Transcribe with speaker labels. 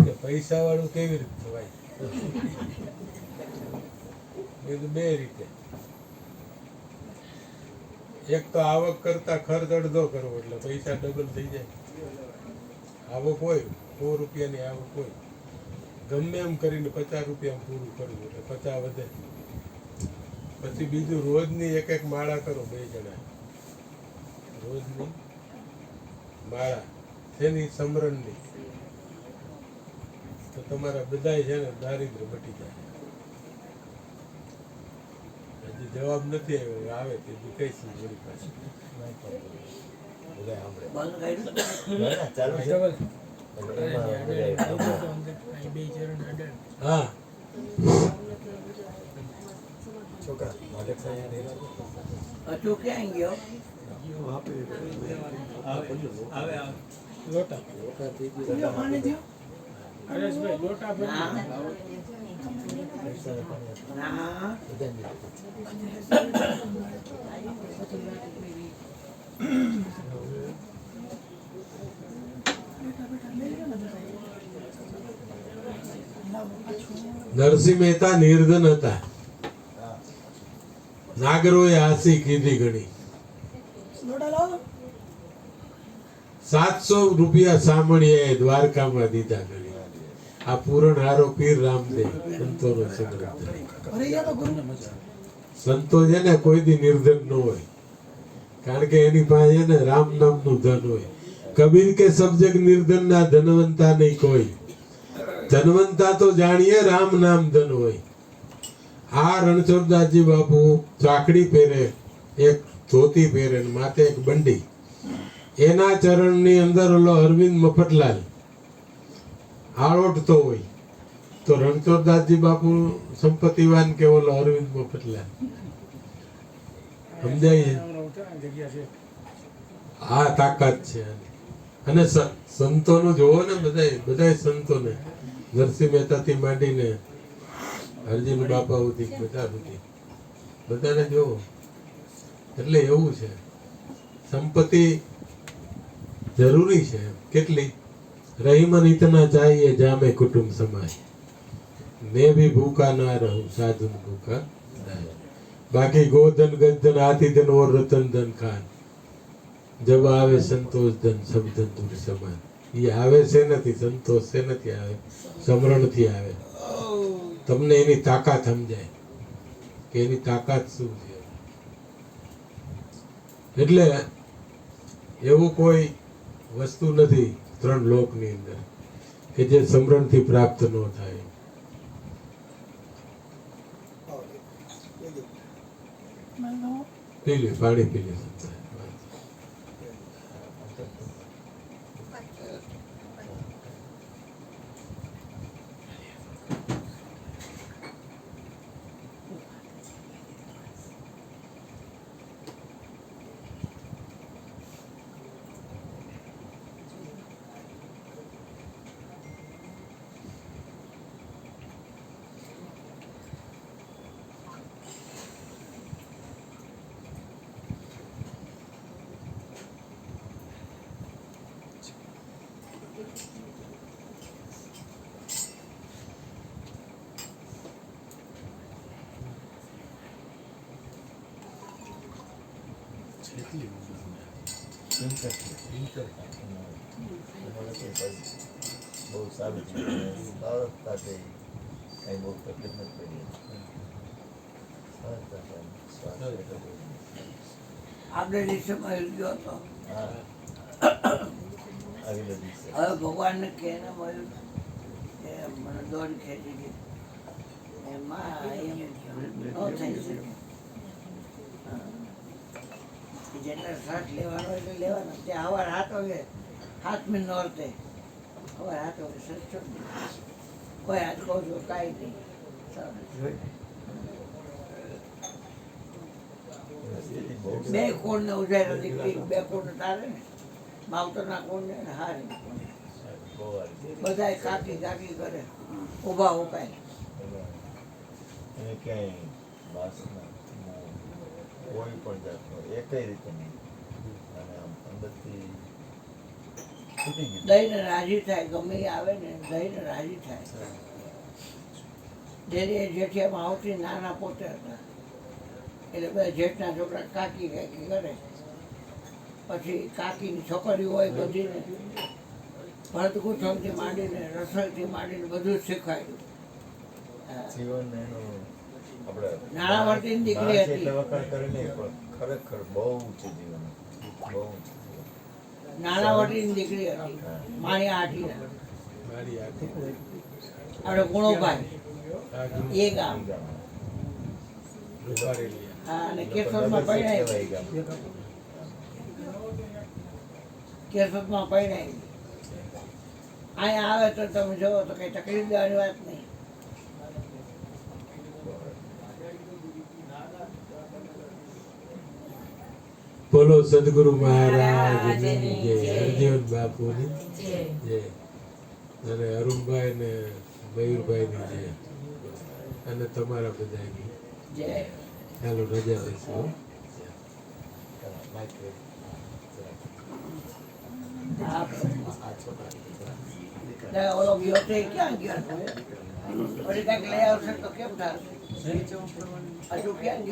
Speaker 1: કે પૈસા વાળું કેવી રીતે થવાય? બે રીતે. એક તો આવક કરતા ખર્ચ અડધો કરવો એટલે પૈસા ડબલ થઈ જાય. આવક હોય 100 રૂપિયાની આવક હોય, ગમે એમ કરીને 50 રૂપિયા પૂરું કરવું એટલે 50 વધે. પછી બીજું રોજની એક એક માળા કરો, 2 જણા રોજની માળા શેની? સમરણની. તો તમારા બધાય છે ને દારિદ્ર્ય મટી જાય. હજી જવાબ નથી આવ્યો, આવે તે કહીશું વળી પાછું. હા
Speaker 2: છોકરા ક્યાં ગયો?
Speaker 3: લોટા હરેશભાઈ લોટા
Speaker 1: નરસિંહ મહેતા નિર્ધન હતા. નાગરોએ હાસી કીધી ઘણી. 700 રૂપિયા સામણીએ દ્વારકામાં દીધા ઘણી. આ પૂરણ હારો પીર રામદેવ સંતોનો સંગ્રહ. સંતો છે ને કોઈ દી નિર્ધન ન હોય, કારણ કે એની પાસે ને રામ નામનું ધન હોય. કબીર કે સબ જગ નિર્ધન ના ધનવંતા નહીં કોઈ, ધનવંતા તો જાણીએ રામ નામ ધન હોય. આ રણછોડદાસજી બાપુ ચાકડી પહેરે, એક ધોતી પહેરે, માથે એક બંડી. એના ચરણની અંદર ઓલો અરવિંદ મફતલાલ આળોટતો હોય, તો રણછોડદાસજી બાપુ સંપત્તિવાન કે ઓલો અરવિંદ મફતલાલ? સમજાય? આ તાકાત છે. અને સંતોનું જોવો ને, બધાય સંતોને, નરસિંહ મહેતાથી માંડીને અર્જુન બાપા સુધી, બધા સુધી બધાને જોવો. એટલે એવું છે, સંપત્તિ જરૂરી છે. કેટલી? રહીમન ઇતના चाहिए જામે કુટુંબ સમાજ, मैं भी भूखा ना रहूं साधुन भूखा दाय. बाकी गोधन गधन हाथी धन और रतन धन खान, जब આવે સંતોષ ધન સબ ધન તુર સમાન. એ આવે છે નથી, સંતોષ છે નથી આવે, સમરણથી આવે. તમને એની તાકાત સમજાય કે એની તાકાત શું છે. એટલે એવું કોઈ વસ્તુ નથી 3 લોકની અંદર કે જે સમરણથી પ્રાપ્ત ન થાય. પી લે, પાણી પી લે.
Speaker 4: બહુ સારું છે. બાળક સાથે કઈ બહુ તકલીફ નથી પડી.
Speaker 2: આપણે દિવસમાં ગયો હતો.
Speaker 4: આગલા દિવસે
Speaker 2: હવે ભગવાનને કહેને મળ્યું કે મને દોડ ખેંચી ગઈ, એમાં એમ ન થઈ શકે. જેટલા શ્વાસ લેવાનો એટલે લેવાનો. ત્યાં હવાર 7 વાગે 7મી નોરતે હવાર 7 વાગે સચ્ચો કોઈ હાથ કહું છું કાંઈ નહીં. બે કોણને ઉજાય નથી, 2 કોણ તારે ને માવતરના કોણને હારે બધા કાકી કાકી કરે, ઊભા ઉપાય.
Speaker 4: એને ક્યાંય વાસના કોઈ પણ જાતનો એકય રીતે નહીં. અને આમ અંદરથી
Speaker 2: દઈને રાજી થાય, ગમે એ આવે ને દઈને રાજી થાય. ડેરીએ જેઠિયામાં આવતી નાના પોતે હતા એટલે બધા જેઠના છોકરા કાકી કાકી કરે. પછી કાકીની છોકરી હોય બધીને ભરત ગૂંથણથી માંડીને રસોઈથી માંડીને બધું જ શીખવાડ્યું.
Speaker 4: જીવન એનું આપણે
Speaker 2: નાણાવટીની દીકરી
Speaker 4: માણસ
Speaker 2: હતી.
Speaker 4: એટલે વખાણ કરે નહીં, પણ ખરેખર બહુ છે જીવન, બહુ છે.
Speaker 2: નાણાવટીની દીકરી હતી, માણિયા આટીના.
Speaker 1: મારી આખી
Speaker 2: આપણે ગુણોભાઈ
Speaker 1: આ
Speaker 2: એ ગામ.
Speaker 1: રૂપારેલી
Speaker 2: હા, અને કેશોદમાં પરણાવી.
Speaker 4: કહેવાય ગામ.
Speaker 2: કેશોદમાં પરણાવી. અહીંયા આવે તો તમે જોવો તો કઈ તકલીફ દેવાની વાત નહીં.
Speaker 1: બોલો સદગુરુ મહારાજની જય, હરજીવન બાપુની જય, અને અરુણભાઈ ને મયુરભાઈની જય, અને તમારા બધાની.
Speaker 2: જય.
Speaker 1: ચાલો રજા લઈશું.
Speaker 2: હા. ઓલો ગયો તો એ ક્યાં ગયો? વળી કાંઈક લઈ આવશે તો કેમ થશે? હજુ ક્યાં ગયો?